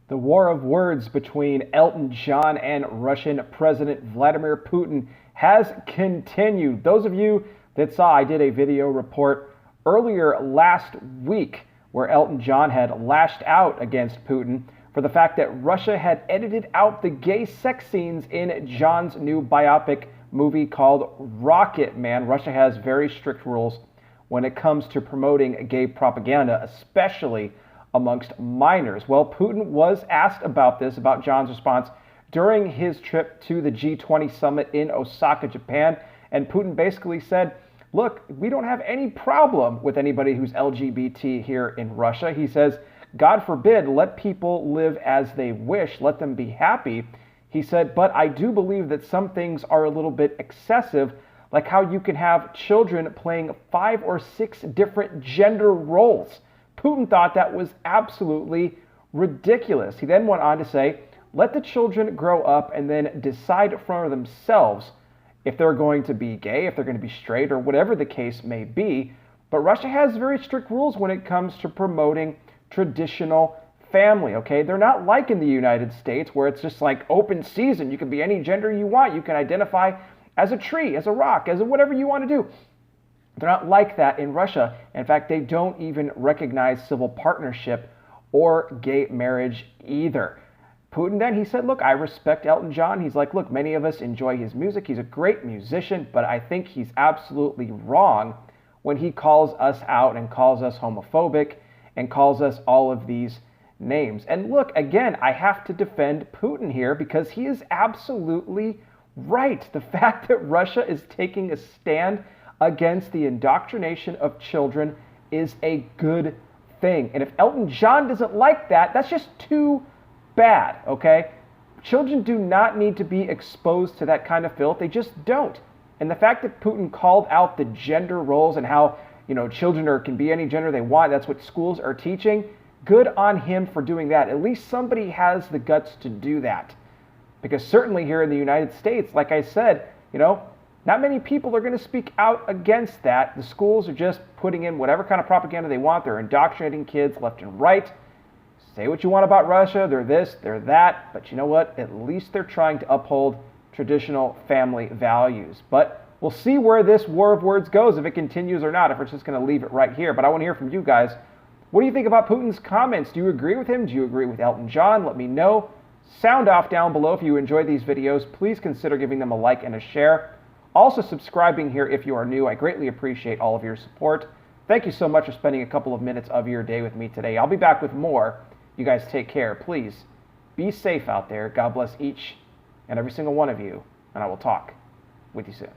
The war of words between Elton John and Russian President Vladimir Putin has continued. Those of you that saw, I did a video report earlier last week where Elton John had lashed out against Putin for the fact that Russia had edited out the gay sex scenes in John's new biopic movie called Rocketman. Russia has very strict rules when it comes to promoting gay propaganda, especially amongst minors. Well, Putin was asked about this, about John's response, during his trip to the G20 summit in Osaka, Japan. And Putin basically said, look, we don't have any problem with anybody who's LGBT here in Russia. He says, God forbid, let people live as they wish, let them be happy. He said, but I do believe that some things are a little bit excessive, like how you can have children playing 5 or 6 different gender roles. Putin thought that was absolutely ridiculous. He then went on to say, let the children grow up and then decide for themselves if they're going to be gay, if they're going to be straight, or whatever the case may be. But Russia has very strict rules when it comes to promoting traditional family, okay? They're not like in the United States where it's just like open season. You can be any gender you want. You can identify as a tree, as a rock, as a whatever you want to do. They're not like that in Russia. In fact, they don't even recognize civil partnership or gay marriage either. Putin then, he said, look, I respect Elton John. He's like, look, many of us enjoy his music. He's a great musician, but I think he's absolutely wrong when he calls us out and calls us homophobic and calls us all of these names. And look, again, I have to defend Putin here because he is absolutely right. The fact that Russia is taking a stand against the indoctrination of children is a good thing. And if Elton John doesn't like that, that's just too bad, okay? Children do not need to be exposed to that kind of filth. They just don't. And the fact that Putin called out the gender roles and how, children can be any gender they want, that's what schools are teaching, good on him for doing that. At least somebody has the guts to do that. Because certainly here in the United States, like I said, not many people are going to speak out against that. The schools are just putting in whatever kind of propaganda they want. They're indoctrinating kids left and right. Say what you want about Russia. They're this, they're that. But you know what? At least they're trying to uphold traditional family values. But we'll see where this war of words goes, if it continues or not, if we're just going to leave it right here. But I want to hear from you guys. What do you think about Putin's comments? Do you agree with him? Do you agree with Elton John? Let me know. Sound off down below if you enjoy these videos. Please consider giving them a like and a share. Also subscribing here if you are new. I greatly appreciate all of your support. Thank you so much for spending a couple of minutes of your day with me today. I'll be back with more. You guys take care. Please be safe out there. God bless each and every single one of you. And I will talk with you soon.